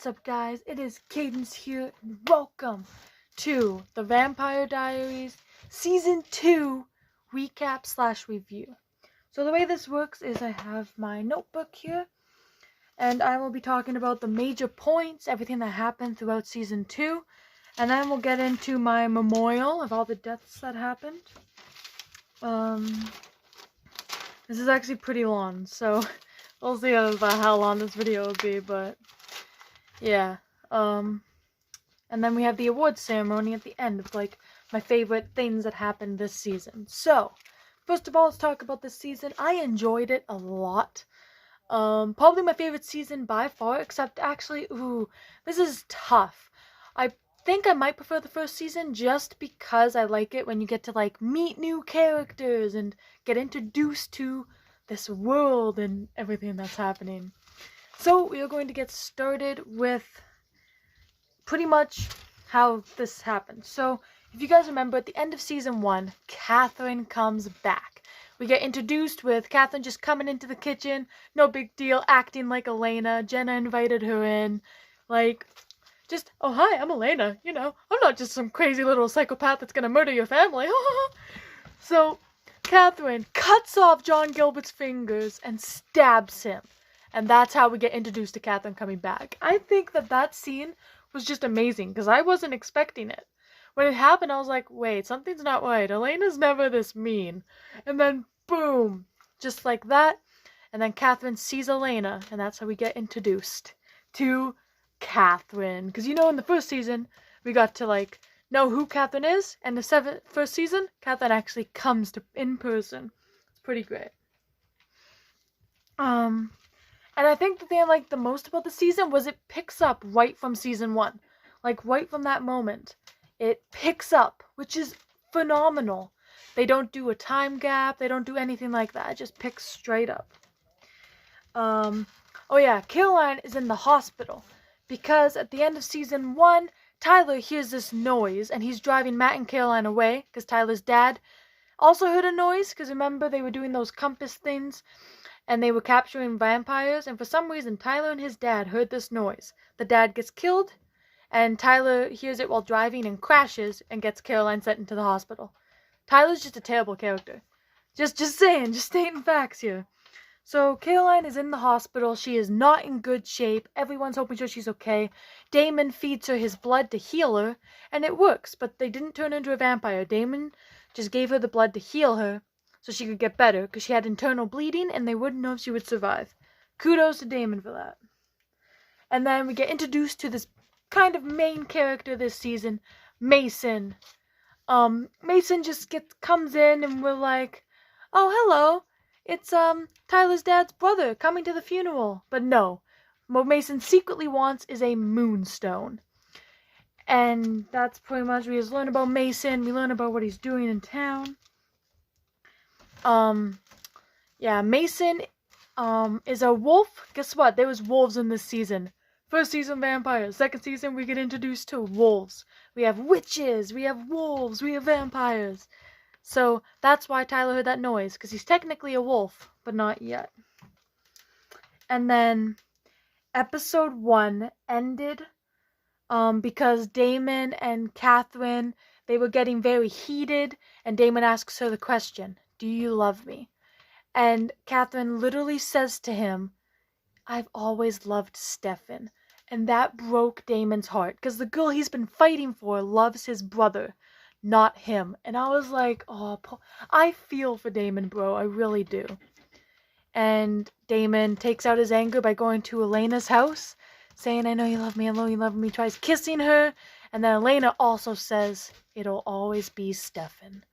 What's up, guys? It is Cadence here, and welcome to the Vampire Diaries Season 2 recap/review. So the way this works is I have my notebook here, and I will be talking about the major points, everything that happened throughout Season 2, and then we'll get into my memorial of all the deaths that happened. This is actually pretty long, so we'll see about how long this video will be, but yeah. And then we have the awards ceremony at the end of, like, my favorite things that happened this season. So, first of all, let's talk about this season. I enjoyed it a lot. Probably my favorite season by far, except actually, this is tough. I think I might prefer the first season just because I like it when you get to, like, meet new characters and get introduced to this world and everything that's happening. So, we are going to get started with pretty much how this happened. So, if you guys remember, at the end of Season 1, Catherine comes back. We get introduced with Catherine just coming into the kitchen, no big deal, acting like Elena. Jenna invited her in, like, just, oh hi, I'm Elena, you know, I'm not just some crazy little psychopath that's gonna murder your family. So, Catherine cuts off John Gilbert's fingers and stabs him. And that's how we get introduced to Catherine coming back. I think that scene was just amazing, because I wasn't expecting it. When it happened, I was like, wait, something's not right. Elena's never this mean. And then, boom, just like that. And then Catherine sees Elena, and that's how we get introduced to Catherine. Because, you know, in the first season, we got to, like, know who Catherine is. And the first season, Catherine actually comes in person. It's pretty great. And I think the thing I liked the most about the season was it picks up right from Season 1. Like, right from that moment. It picks up, which is phenomenal. They don't do a time gap. They don't do anything like that. It just picks straight up. Oh yeah, Caroline is in the hospital. Because at the end of Season 1, Tyler hears this noise. And he's driving Matt and Caroline away. Because Tyler's dad also heard a noise. Because remember, they were doing those compass things. And they were capturing vampires, and for some reason, Tyler and his dad heard this noise. The dad gets killed, and Tyler hears it while driving and crashes, and gets Caroline sent into the hospital. Tyler's just a terrible character. Just saying, just stating facts here. So, Caroline is in the hospital. She is not in good shape. Everyone's hoping sure she's okay. Damon feeds her his blood to heal her, and it works, but they didn't turn her into a vampire. Damon just gave her the blood to heal her, so she could get better, because she had internal bleeding, and they wouldn't know if she would survive. Kudos to Damon for that. And then we get introduced to this kind of main character this season, Mason. Mason just comes in, and we're like, oh, hello, it's, Tyler's dad's brother coming to the funeral. But no, what Mason secretly wants is a moonstone. And that's pretty much, we just learn about Mason, we learn about what he's doing in town. Yeah, Mason, is a wolf. Guess what? There was wolves in this season. First season, vampires. Second season, we get introduced to wolves. We have witches, we have wolves, we have vampires. So, that's why Tyler heard that noise, because he's technically a wolf, but not yet. And then, episode 1 ended, because Damon and Catherine, they were getting very heated, and Damon asks her the question, do you love me? And Catherine literally says to him, I've always loved Stefan. And that broke Damon's heart, because the girl he's been fighting for loves his brother, not him. And I was like, oh, I feel for Damon, bro, I really do. And Damon takes out his anger by going to Elena's house, saying, I know you love me, I know you love me, tries kissing her. And then Elena also says, it'll always be Stefan.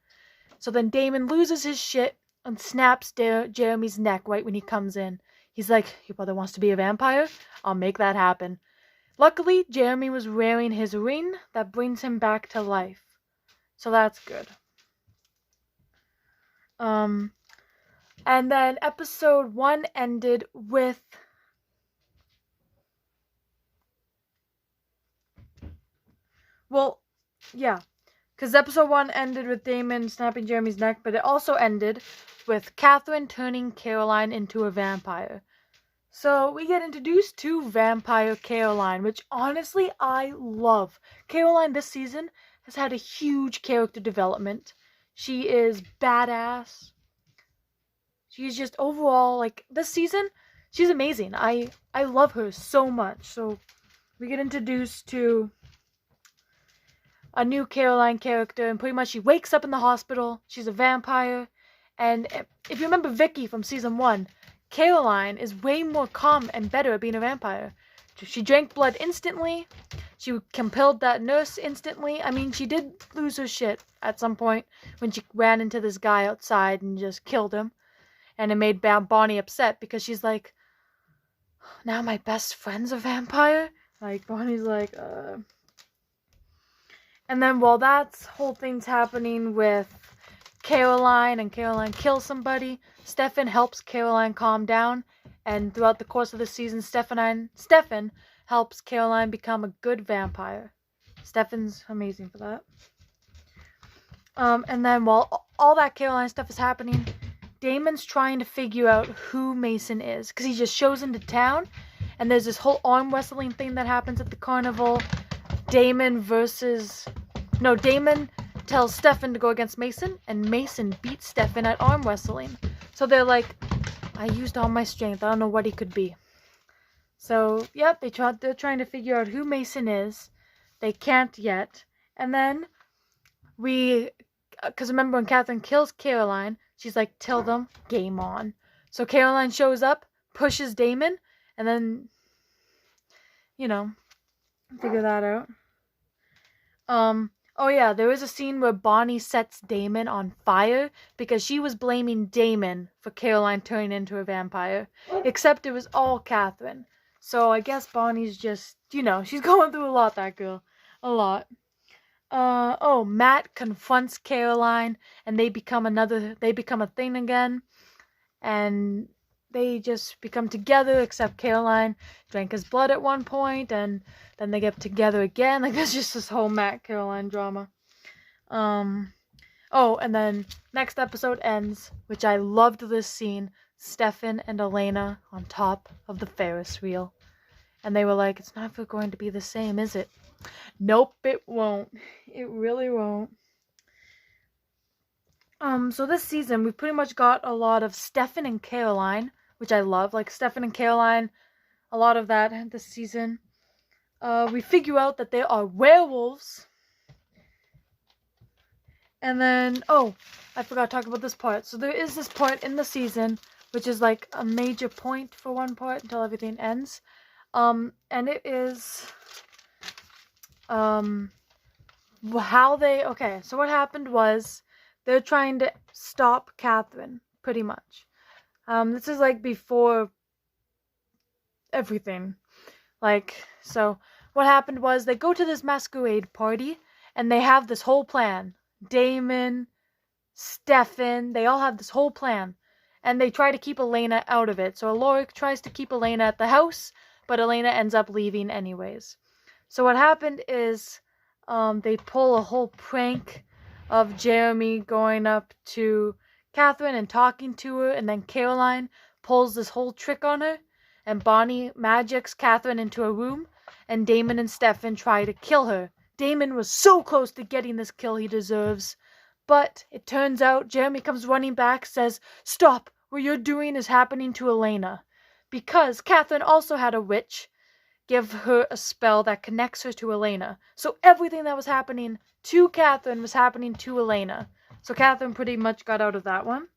So then Damon loses his shit and snaps Jeremy's neck right when he comes in. He's like, your brother wants to be a vampire? I'll make that happen. Luckily, Jeremy was wearing his ring that brings him back to life. So that's good. And then episode 1 ended with because episode 1 ended with Damon snapping Jeremy's neck, but it also ended with Catherine turning Caroline into a vampire. So we get introduced to Vampire Caroline, which honestly I love. Caroline this season has had a huge character development. She is badass. She's just overall, like, this season, she's amazing. I love her so much. So we get introduced to a new Caroline character, and pretty much she wakes up in the hospital. She's a vampire. And if you remember Vicky from season 1, Caroline is way more calm and better at being a vampire. She drank blood instantly. She compelled that nurse instantly. I mean, she did lose her shit at some point when she ran into this guy outside and just killed him. And it made Bonnie upset because she's like, now my best friend's a vampire? Like, Bonnie's like, And then while that whole thing's happening with Caroline, and Caroline kills somebody, Stefan helps Caroline calm down. And throughout the course of the season, Stefan helps Caroline become a good vampire. Stefan's amazing for that. And then while all that Caroline stuff is happening, Damon's trying to figure out who Mason is. Because he just shows into town, and there's this whole arm wrestling thing that happens at the carnival. Damon tells Stefan to go against Mason, and Mason beats Stefan at arm wrestling. So they're like, I used all my strength. I don't know what he could be. So, yep, they're trying to figure out who Mason is. They can't yet. And then because remember when Catherine kills Caroline, she's like, tell them, game on. So Caroline shows up, pushes Damon, and then, figure that out. Oh yeah, there is a scene where Bonnie sets Damon on fire because she was blaming Damon for Caroline turning into a vampire. Except it was all Catherine. So I guess Bonnie's just, she's going through a lot, that girl. A lot. Matt confronts Caroline and they become a thing again. And they just become together, except Caroline drank his blood at one point, and then they get together again. Like, there's just this whole Matt Caroline drama. And then next episode ends, which I loved this scene, Stefan and Elena on top of the Ferris wheel. And they were like, it's never going to be the same, is it? Nope, it won't. It really won't. So this season, we pretty much got a lot of Stefan and Caroline, which I love. Like, Stefan and Caroline, a lot of that this season. We figure out that there are werewolves. And then, I forgot to talk about this part. So there is this part in the season, which is like a major point for one part until everything ends. And it is, so what happened was, they're trying to stop Catherine, pretty much. This is like before everything. So what happened was they go to this masquerade party and they have this whole plan. Damon, Stefan, they all have this whole plan. And they try to keep Elena out of it. So Alaric tries to keep Elena at the house, but Elena ends up leaving anyways. So what happened is they pull a whole prank of Jeremy going up to Catherine and talking to her, and then Caroline pulls this whole trick on her, and Bonnie magics Catherine into a room, and Damon and Stefan try to kill her. Damon was so close to getting this kill he deserves, but it turns out Jeremy comes running back, says, stop, what you're doing is happening to Elena. Because Catherine also had a witch give her a spell that connects her to Elena. So everything that was happening to Catherine was happening to Elena. So Catherine pretty much got out of that one.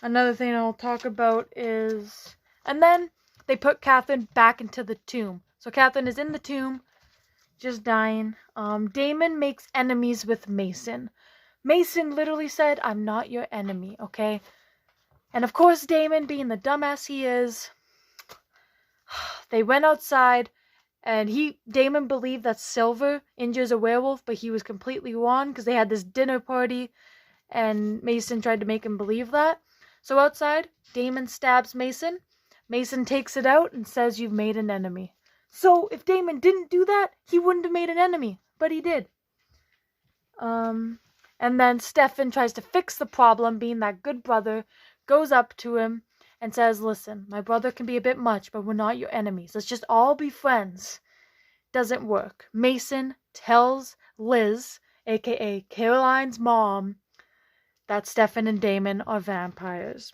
Another thing I'll talk about is... And then they put Catherine back into the tomb. So Catherine is in the tomb, just dying. Damon makes enemies with Mason. Mason literally said, I'm not your enemy, okay? And of course, Damon, being the dumbass he is, they went outside, and Damon believed that Silver injures a werewolf, but he was completely wrong, because they had this dinner party, and Mason tried to make him believe that. So outside, Damon stabs Mason. Mason takes it out and says, you've made an enemy. So if Damon didn't do that, he wouldn't have made an enemy, but he did. And then Stefan tries to fix the problem, being that good brother, goes up to him and says, "Listen, my brother can be a bit much, but we're not your enemies. Let's just all be friends." Doesn't work. Mason tells Liz, aka Caroline's mom, that Stefan and Damon are vampires.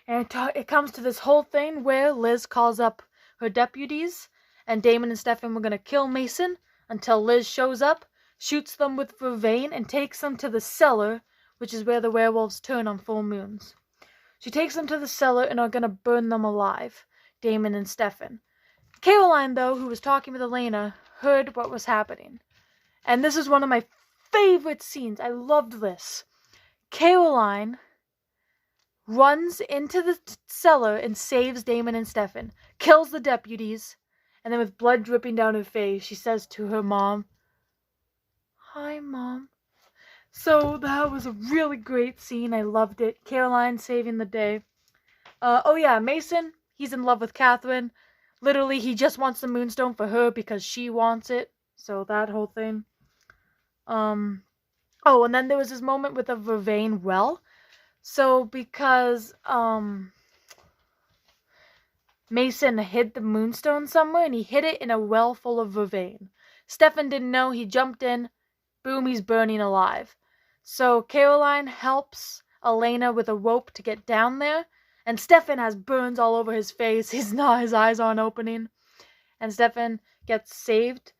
And it comes to this whole thing where Liz calls up her deputies, and Damon and Stefan were going to kill Mason until Liz shows up, shoots them with vervain, and takes them to the cellar, which is where the werewolves turn on full moons. She takes them to the cellar and are going to burn them alive, Damon and Stefan. Caroline, though, who was talking with Elena, heard what was happening. And this is one of my favorite scenes. I loved this. Caroline runs into the cellar and saves Damon and Stefan, kills the deputies, and then with blood dripping down her face, she says to her mom, "Hi, Mom." So that was a really great scene. I loved it. Caroline saving the day. Oh yeah, Mason, he's in love with Catherine. Literally, he just wants the moonstone for her because she wants it. So that whole thing. Oh, and then there was this moment with a vervain well. So because Mason hid the moonstone somewhere, and he hid it in a well full of vervain. Stefan didn't know. He jumped in. Boom, he's burning alive. So Caroline helps Elena with a rope to get down there. And Stefan has burns all over his face. His eyes aren't opening. And Stefan gets saved.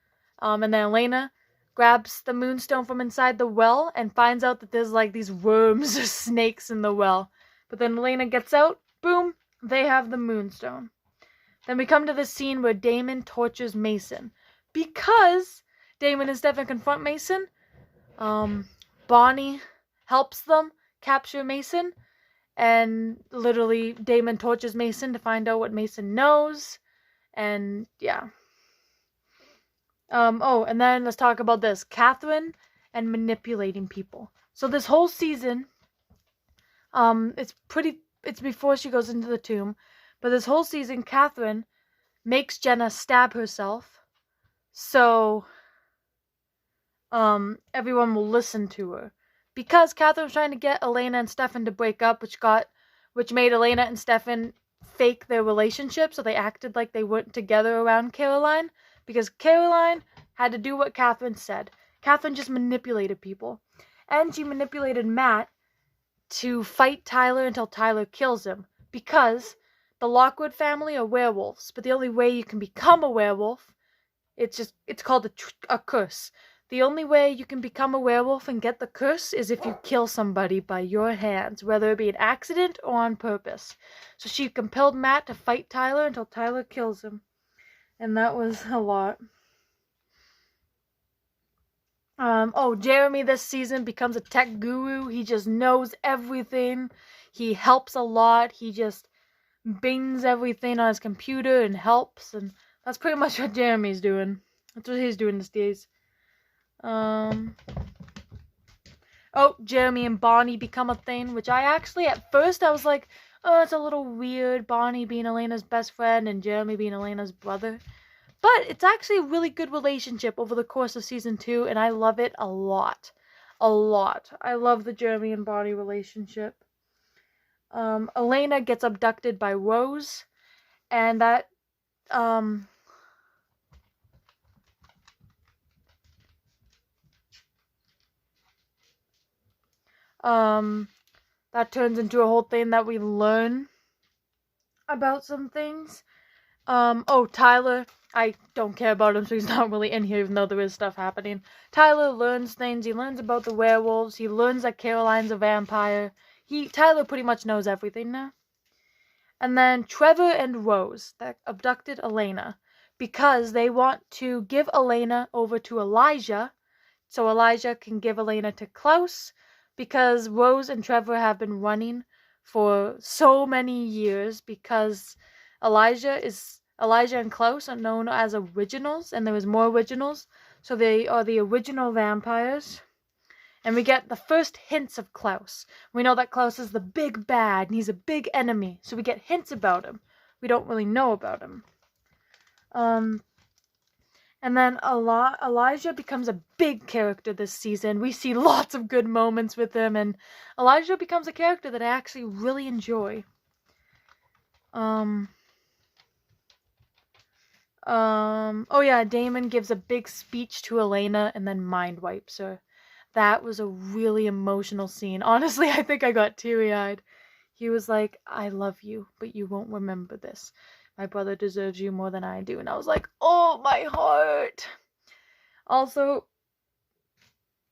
And then Elena grabs the moonstone from inside the well and finds out that there's like these worms or snakes in the well. But then Elena gets out. Boom, they have the moonstone. Then we come to the scene where Damon tortures Mason. Because Damon and Stefan confront Mason, Bonnie helps them capture Mason. And literally, Damon tortures Mason to find out what Mason knows. And yeah. Oh, and then let's talk about this. Catherine and manipulating people. So this whole season, it's before she goes into the tomb. But this whole season, Catherine makes Jenna stab herself. So, everyone will listen to her. Because Catherine was trying to get Elena and Stefan to break up, which made Elena and Stefan fake their relationship, so they acted like they weren't together around Caroline, because Caroline had to do what Catherine said. Catherine just manipulated people. And she manipulated Matt to fight Tyler until Tyler kills him, because the Lockwood family are werewolves, but the only way you can become a werewolf, it's called a curse. The only way you can become a werewolf and get the curse is if you kill somebody by your hands, whether it be an accident or on purpose. So she compelled Matt to fight Tyler until Tyler kills him. And that was a lot. Jeremy this season becomes a tech guru. He just knows everything. He helps a lot. He just bings everything on his computer and helps. And that's pretty much what Jeremy's doing. That's what he's doing these days. Jeremy and Bonnie become a thing, which at first I was like, oh, it's a little weird, Bonnie being Elena's best friend and Jeremy being Elena's brother. But it's actually a really good relationship over the course of season 2, and I love it a lot. A lot. I love the Jeremy and Bonnie relationship. Elena gets abducted by Rose, and that, that turns into a whole thing that we learn about some things. Tyler, I don't care about him, so he's not really in here, even though there is stuff happening. Tyler learns things. He learns about the werewolves. He learns that Caroline's a vampire. Tyler pretty much knows everything now. And then Trevor and Rose that abducted Elena because they want to give Elena over to Elijah so Elijah can give Elena to Klaus, because Rose and Trevor have been running for so many years because Elijah and Klaus are known as originals, and there was more originals, so they are the original vampires. And we get the first hints of Klaus. We know that Klaus is the big bad, and he's a big enemy, so we get hints about him. We don't really know about him. And And then Elijah becomes a big character this season. We see lots of good moments with him, and Elijah becomes a character that I actually really enjoy. Oh yeah, Damon gives a big speech to Elena and then mind wipes her. That was a really emotional scene. Honestly, I think I got teary-eyed. He was like, I love you, but you won't remember this. My brother deserves you more than I do. And I was like, oh, my heart. Also,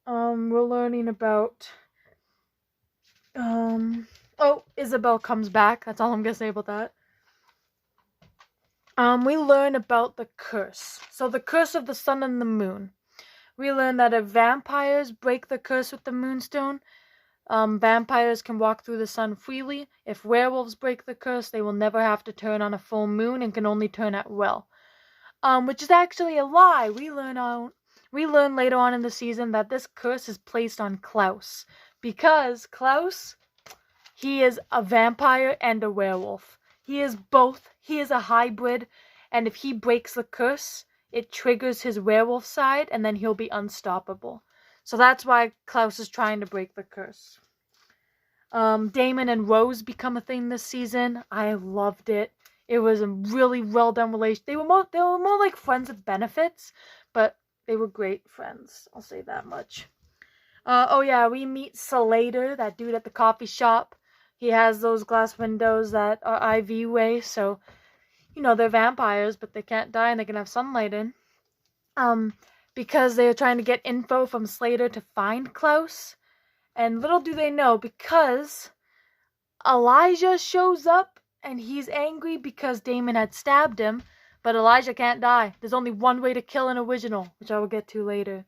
we're learning about, Isabel comes back. That's all I'm gonna say about that. We learn about the curse. So the curse of the sun and the moon. We learn that if vampires break the curse with the moonstone, vampires can walk through the sun freely. If werewolves break the curse, they will never have to turn on a full moon and can only turn at will. Which is actually a lie. We learn later on in the season that this curse is placed on Klaus. Because Klaus, he is a vampire and a werewolf. He is both. He is a hybrid, and if he breaks the curse, it triggers his werewolf side, and then he'll be unstoppable. So that's why Klaus is trying to break the curse. Damon and Rose become a thing this season. I loved it. It was a really well done relationship. They were more like friends with benefits, but they were great friends. I'll say that much. Oh yeah, we meet Salater, that dude at the coffee shop. He has those glass windows that are IV way, so they're vampires, but they can't die and they can have sunlight in. Because they are trying to get info from Slater to find Klaus. And little do they know, because Elijah shows up and he's angry because Damon had stabbed him, but Elijah can't die. There's only one way to kill an original, which I will get to later.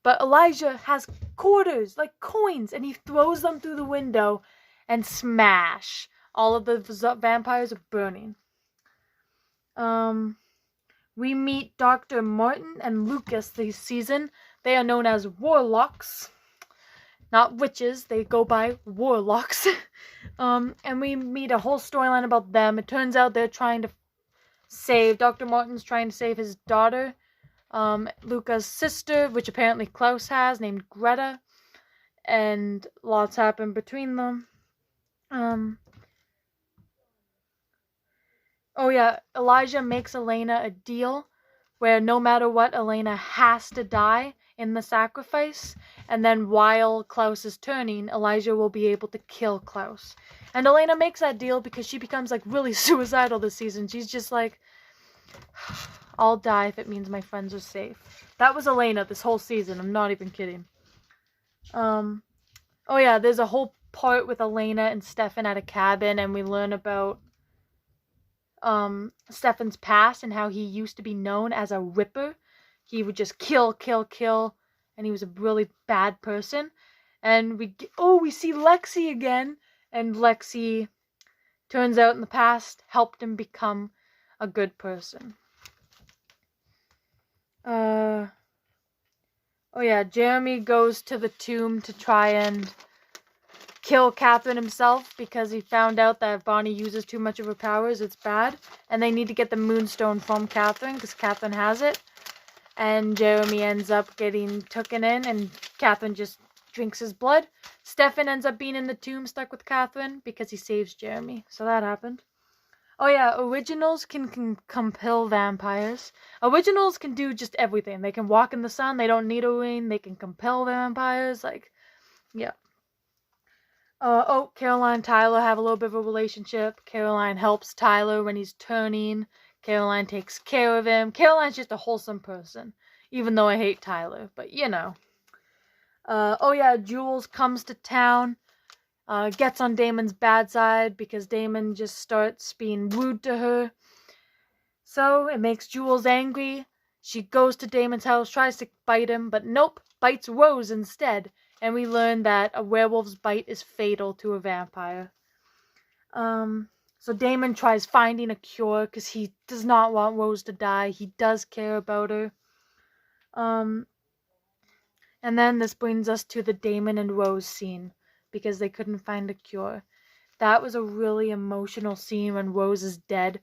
But Elijah has quarters, like coins, and he throws them through the window and smash. All of the vampires are burning. We meet Dr. Martin and Lucas this season. They are known as warlocks. Not witches, they go by warlocks. And we meet a whole storyline about them. It turns out they're trying to Dr. Martin's trying to save his daughter, Luca's sister, which apparently Klaus has, named Greta. And lots happen between them. Oh yeah, Elijah makes Elena a deal where no matter what, Elena has to die in the sacrifice, and then while Klaus is turning, Elijah will be able to kill Klaus. And Elena makes that deal because she becomes like really suicidal this season. She's just like, I'll die if it means my friends are safe. That was Elena this whole season. I'm not even kidding. Oh yeah, there's a whole part with Elena and Stefan at a cabin, and we learn about Stefan's past and how he used to be known as a ripper. He would just kill, and he was a really bad person. And we see Lexi again, and Lexi, turns out in the past, helped him become a good person. Oh yeah, Jeremy goes to the tomb to try and kill Catherine himself because he found out that if Bonnie uses too much of her powers, it's bad. And they need to get the moonstone from Catherine because Catherine has it. And Jeremy ends up getting taken in and Catherine just drinks his blood. Stefan ends up being in the tomb stuck with Catherine because he saves Jeremy. So that happened. Oh yeah, originals can compel vampires. Originals can do just everything. They can walk in the sun, they don't need a ring, they can compel vampires, yeah. Caroline and Tyler have a little bit of a relationship. Caroline helps Tyler when he's turning. Caroline takes care of him. Caroline's just a wholesome person, even though I hate Tyler, but Jules comes to town, gets on Damon's bad side because Damon just starts being rude to her. So it makes Jules angry. She goes to Damon's house, tries to bite him, but nope, bites Rose instead. And we learn that a werewolf's bite is fatal to a vampire. So Damon tries finding a cure because he does not want Rose to die. He does care about her. And then this brings us to the Damon and Rose scene because they couldn't find a cure. That was a really emotional scene when Rose is dead.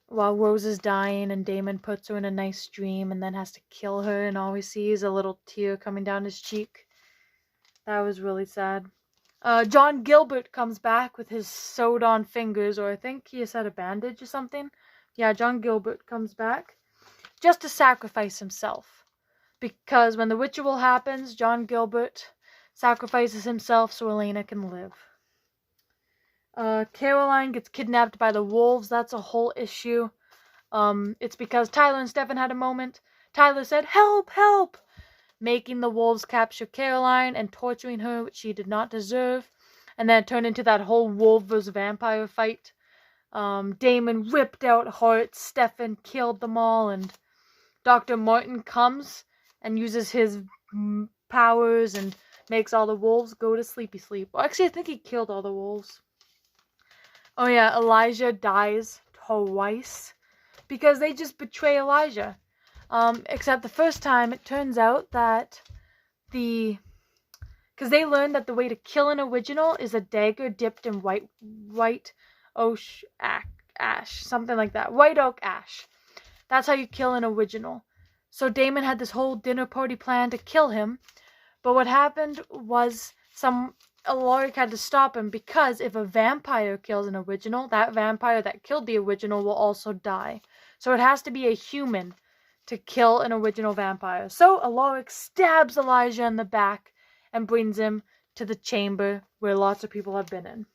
while Rose is dying and Damon puts her in a nice dream and then has to kill her, and all we see is a little tear coming down his cheek. That was really sad. John Gilbert comes back with his sewed on fingers, or I think he has had a bandage or something. Yeah, John Gilbert comes back just to sacrifice himself. Because when the ritual happens, John Gilbert sacrifices himself so Elena can live. Caroline gets kidnapped by the wolves. That's a whole issue. It's because Tyler and Stefan had a moment. Tyler said, "Help, help!" making the wolves capture Caroline and torturing her, which she did not deserve. And then it turned into that whole wolf versus vampire fight. Damon ripped out hearts. Stefan killed them all, and Dr. Martin comes and uses his powers and makes all the wolves go to sleepy sleep. Well, actually, I think he killed all the wolves. Oh yeah, Elijah dies twice because they just betray Elijah. Except the first time, it turns out that because they learned that the way to kill an original is a dagger dipped in white oak ash, something like that. White oak ash. That's how you kill an original. So Damon had this whole dinner party plan to kill him, but what happened was Alaric had to stop him because if a vampire kills an original, that vampire that killed the original will also die. So it has to be a human to kill an original vampire. So Alaric stabs Elijah in the back and brings him to the chamber where lots of people have been in.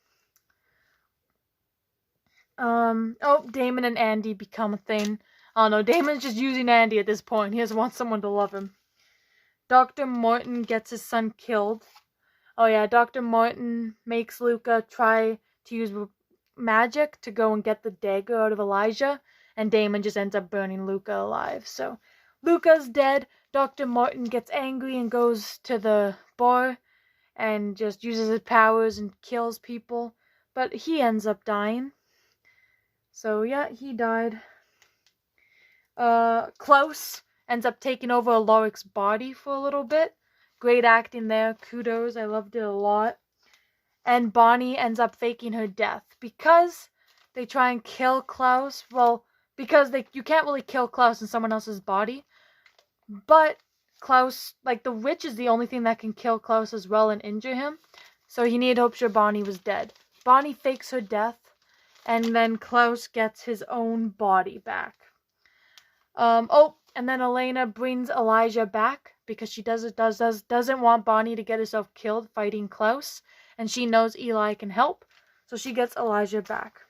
Damon and Andy become a thing. Oh no, Damon's just using Andy at this point. He just wants someone to love him. Dr. Martin gets his son killed. Oh yeah, Dr. Martin makes Luca try to use magic to go and get the dagger out of Elijah, and Damon just ends up burning Luca alive. So Luca's dead. Dr. Martin gets angry and goes to the bar and just uses his powers and kills people, but he ends up dying. So yeah, he died. Klaus ends up taking over Alaric's body for a little bit. Great acting there. Kudos. I loved it a lot. And Bonnie ends up faking her death because they try and kill Klaus. Well, because you can't really kill Klaus in someone else's body. But Klaus, like the witch is the only thing that can kill Klaus as well and injure him. So he needed to hope sure Bonnie was dead. Bonnie fakes her death. And then Klaus gets his own body back. And then Elena brings Elijah back because she doesn't want Bonnie to get herself killed fighting Klaus, and she knows Eli can help, so she gets Elijah back.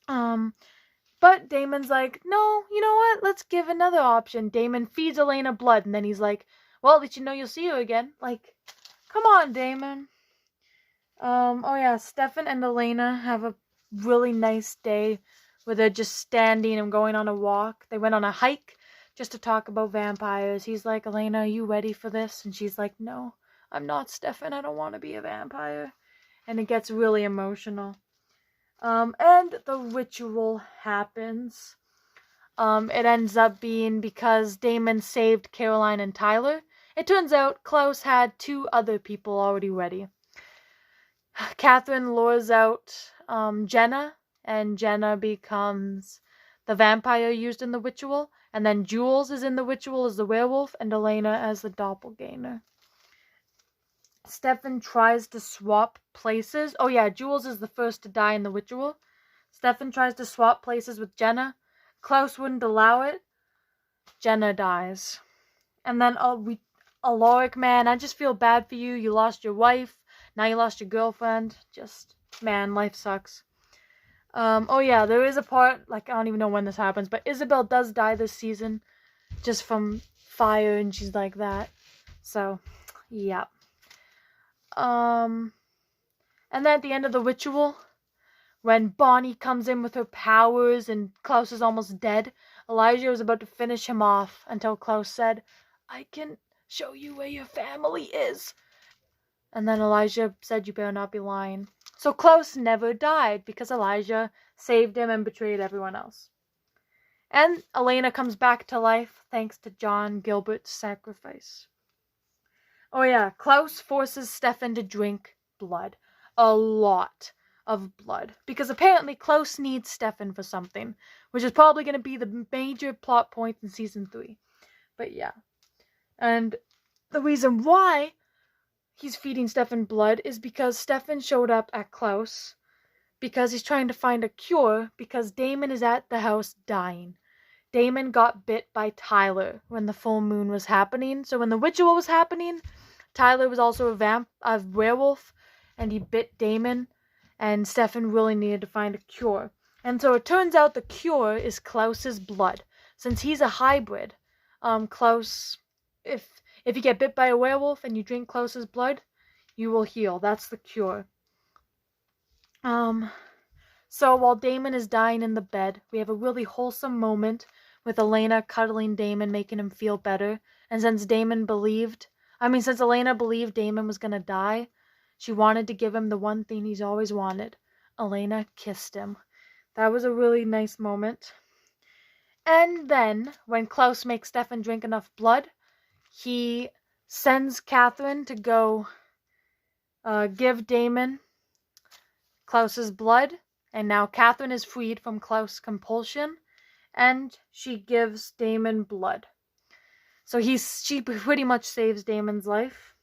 But Damon's like, no, you know what? Let's give another option. Damon feeds Elena blood, and then he's like, well, at least you know you'll see her again. Like, come on, Damon. Stefan and Elena have a really nice day where they're just standing and going on a walk. They went on a hike just to talk about vampires. He's like, Elena, are you ready for this? And she's like, no, I'm not, Stefan. I don't want to be a vampire. And it gets really emotional. And the ritual happens. It ends up being because Damon saved Caroline and Tyler. It turns out Klaus had 2 other people already ready. Catherine lures out Jenna, and Jenna becomes the vampire used in the ritual, and then Jules is in the ritual as the werewolf, and Elena as the doppelganger. Stefan tries to swap places. Oh yeah, Jules is the first to die in the ritual. Stefan tries to swap places with Jenna. Klaus wouldn't allow it. Jenna dies. And then Alaric, man, I just feel bad for you. You lost your wife. Now you lost your girlfriend. Just, man, life sucks. There is a part, like, I don't even know when this happens, but Isabel does die this season, just from fire, and she's like that. So, yeah. And then at the end of the ritual, when Bonnie comes in with her powers and Klaus is almost dead, Elijah was about to finish him off until Klaus said, I can show you where your family is. And then Elijah said, you better not be lying. So Klaus never died because Elijah saved him and betrayed everyone else. And Elena comes back to life thanks to John Gilbert's sacrifice. Oh yeah, Klaus forces Stefan to drink blood. A lot of blood. Because apparently Klaus needs Stefan for something, which is probably going to be the major plot point in season 3. But yeah. And the reason why he's feeding Stefan blood is because Stefan showed up at Klaus because he's trying to find a cure because Damon is at the house dying. Damon got bit by Tyler when the full moon was happening. So when the ritual was happening, Tyler was also a werewolf, and he bit Damon, and Stefan really needed to find a cure. And so it turns out the cure is Klaus's blood. Since he's a hybrid, Klaus, if you get bit by a werewolf and you drink Klaus's blood, you will heal. That's the cure. So while Damon is dying in the bed, we have a really wholesome moment with Elena cuddling Damon, making him feel better. And since Elena believed Damon was gonna die, she wanted to give him the one thing he's always wanted. Elena kissed him. That was a really nice moment. And then, when Klaus makes Stefan drink enough blood, he sends Catherine to go give Damon Klaus's blood. And now Catherine is freed from Klaus' compulsion, and she gives Damon blood. So she pretty much saves Damon's life.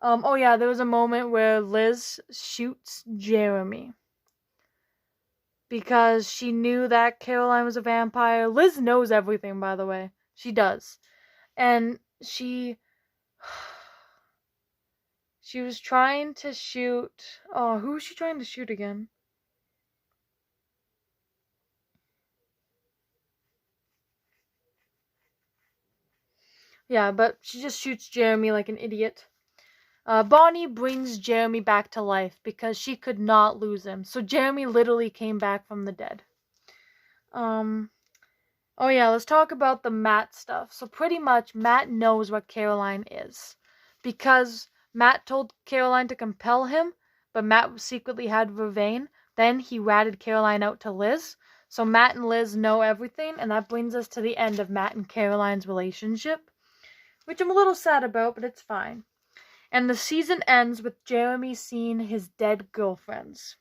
Oh yeah, there was a moment where Liz shoots Jeremy because she knew that Caroline was a vampire. Liz knows everything, by the way. She does. And she was trying to shoot... Oh, who was she trying to shoot again? Yeah, but she just shoots Jeremy like an idiot. Bonnie brings Jeremy back to life because she could not lose him. So Jeremy literally came back from the dead. Oh yeah, let's talk about the Matt stuff. So pretty much Matt knows what Caroline is. Because Matt told Caroline to compel him, but Matt secretly had Vervain. Then he ratted Caroline out to Liz. So Matt and Liz know everything, and that brings us to the end of Matt and Caroline's relationship. Which I'm a little sad about, but it's fine. And the season ends with Jeremy seeing his dead girlfriends.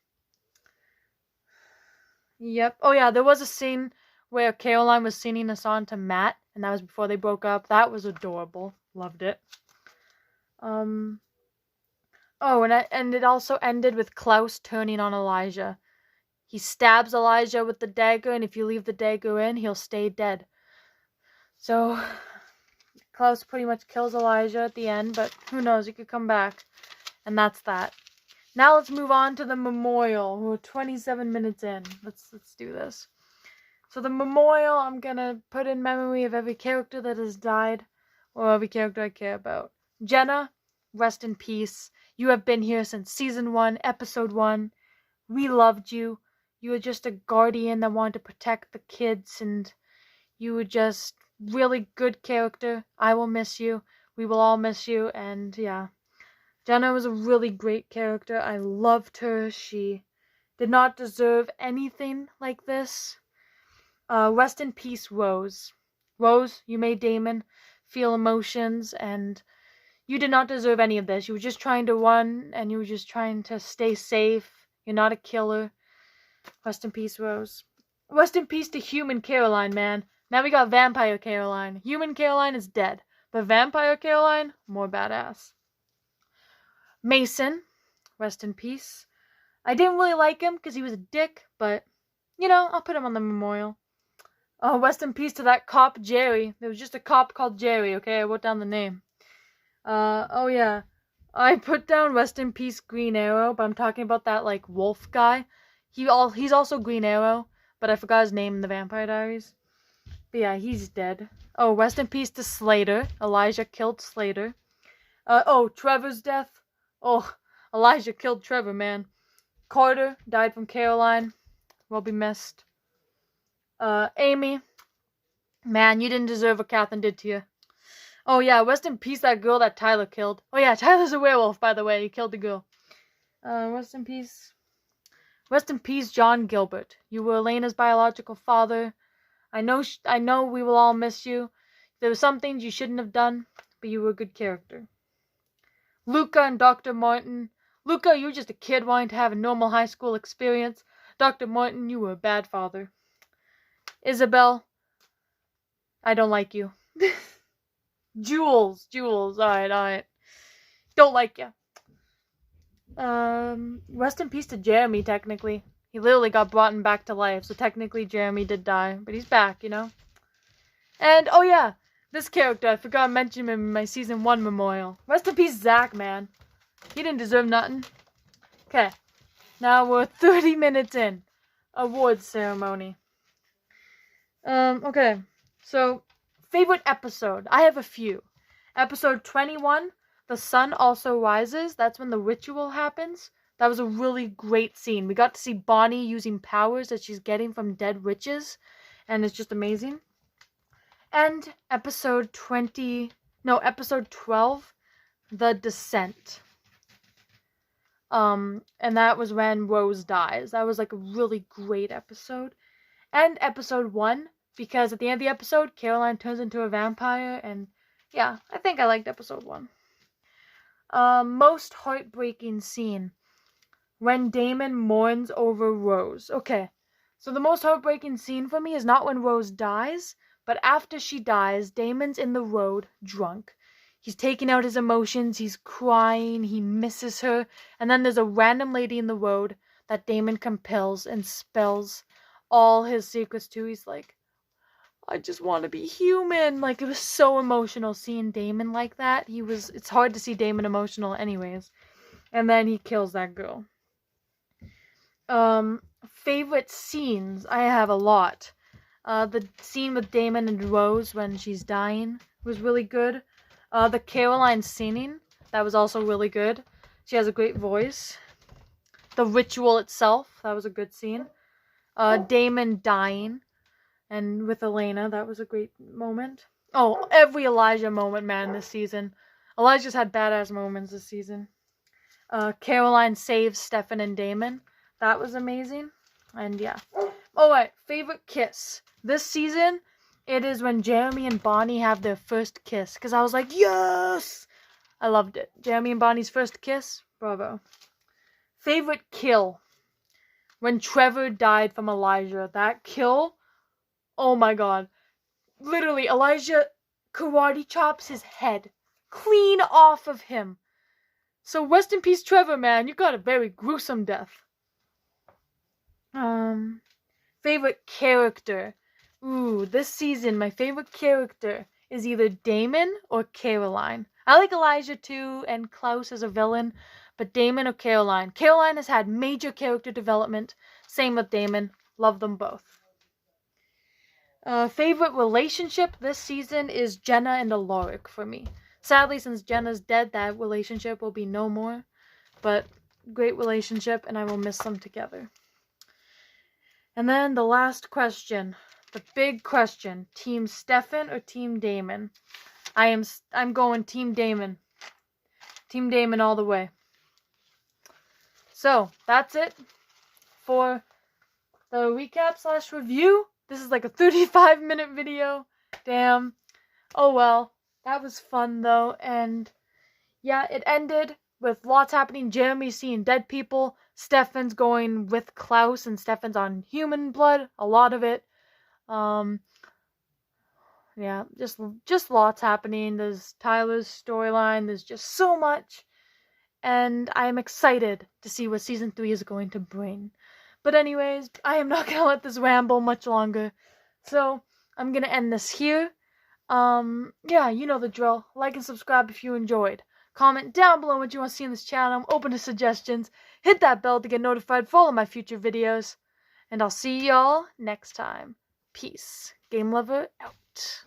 Yep. Oh yeah, there was a scene where Caroline was singing a song to Matt, and that was before they broke up. That was adorable. Loved it. Oh, and it also ended with Klaus turning on Elijah. He stabs Elijah with the dagger, and if you leave the dagger in, he'll stay dead. So Klaus pretty much kills Elijah at the end, but who knows, he could come back. And that's that. Now let's move on to the memorial. We're 27 minutes in. Let's do this. So the memorial, I'm gonna put in memory of every character that has died, or every character I care about. Jenna, rest in peace. You have been here since season 1, episode 1. We loved you. You were just a guardian that wanted to protect the kids, and you were just really good character. I will miss you. We will all miss you, and yeah. Jenna was a really great character. I loved her. She did not deserve anything like this. Rest in peace, Rose. Rose, you made Damon feel emotions, and you did not deserve any of this. You were just trying to run, and you were just trying to stay safe. You're not a killer. Rest in peace, Rose. Rest in peace to human Caroline, man. Now we got vampire Caroline. Human Caroline is dead, but vampire Caroline, more badass. Mason, rest in peace. I didn't really like him because he was a dick, but, you know, I'll put him on the memorial. Oh, rest in peace to that cop, Jerry. There was just a cop called Jerry, okay? I wrote down the name. Oh yeah. I put down rest in peace Green Arrow, but I'm talking about that, like, wolf guy. He's also Green Arrow, but I forgot his name in the Vampire Diaries. But yeah, he's dead. Oh, rest in peace to Slater. Elijah killed Slater. Trevor's death. Oh, Elijah killed Trevor, man. Carter died from Caroline. Will be missed. Amy. Man, you didn't deserve what Catherine did to you. Oh yeah, rest in peace that girl that Tyler killed. Oh yeah, Tyler's a werewolf, by the way. He killed the girl. Rest in peace. Rest in peace, John Gilbert. You were Elena's biological father. I know we will all miss you. There were some things you shouldn't have done, but you were a good character. Luca and Dr. Martin. Luca, you were just a kid wanting to have a normal high school experience. Dr. Martin, you were a bad father. Isabel, I don't like you. Jules, alright. Don't like you. Rest in peace to Jeremy, technically. He literally got brought back to life, so technically Jeremy did die, but he's back, you know? And, oh yeah, this character, I forgot to mention him in my Season 1 memorial. Rest in peace, Zach, man. He didn't deserve nothing. Okay, now we're 30 minutes in. Awards ceremony. Okay, so, favorite episode. I have a few. Episode 21, The Sun Also Rises. That's when the ritual happens. That was a really great scene. We got to see Bonnie using powers that she's getting from dead witches, and it's just amazing. And episode 12, The Descent. And that was when Rose dies. That was like a really great episode. And episode 1, because at the end of the episode, Caroline turns into a vampire, and yeah, I think I liked episode 1. Most heartbreaking scene. When Damon mourns over Rose. Okay, so the most heartbreaking scene for me is not when Rose dies, but after she dies, Damon's in the road, drunk. He's taking out his emotions, he's crying, he misses her, and then there's a random lady in the road that Damon compels and spells all his secrets to. He's like, I just want to be human. Like, it was so emotional seeing Damon like that. It's hard to see Damon emotional anyways. And then he kills that girl. Favorite scenes. I have a lot. The scene with Damon and Rose when she's dying was really good. The Caroline singing, that was also really good. She has a great voice. The ritual itself, that was a good scene. Damon dying, and with Elena, that was a great moment. Oh, every Elijah moment, man, this season. Elijah's had badass moments this season. Caroline saves Stefan and Damon. That was amazing. And yeah. Alright, favorite kiss. This season, it is when Jeremy and Bonnie have their first kiss. Because I was like, yes! I loved it. Jeremy and Bonnie's first kiss. Bravo. Favorite kill. When Trevor died from Elijah. That kill. Oh my god. Literally, Elijah karate chops his head clean off of him. So rest in peace, Trevor, man. You got a very gruesome death. Favorite character. Ooh, this season, my favorite character is either Damon or Caroline. I like Elijah too, and Klaus as a villain, but Damon or Caroline. Caroline has had major character development. Same with Damon. Love them both. Favorite relationship this season is Jenna and Alaric for me. Sadly, since Jenna's dead, that relationship will be no more. But great relationship, and I will miss them together. And then the last question. The big question. Team Stefan or Team Damon? I'm going Team Damon. Team Damon all the way. So, that's it for the recap / review. This is like a 35-minute video. Damn. Oh well. That was fun though. And yeah, it ended with lots happening. Jeremy seeing dead people. Stefan's going with Klaus, and Stefan's on human blood. A lot of it. Yeah, just lots happening. There's Tyler's storyline. There's just so much. And I am excited to see what Season 3 is going to bring. But anyways, I am not going to let this ramble much longer. So, I'm going to end this here. Yeah, you know the drill. Like and subscribe if you enjoyed. Comment down below what you want to see on this channel. I'm open to suggestions. Hit that bell to get notified for all of my future videos. And I'll see y'all next time. Peace. Game Lover out.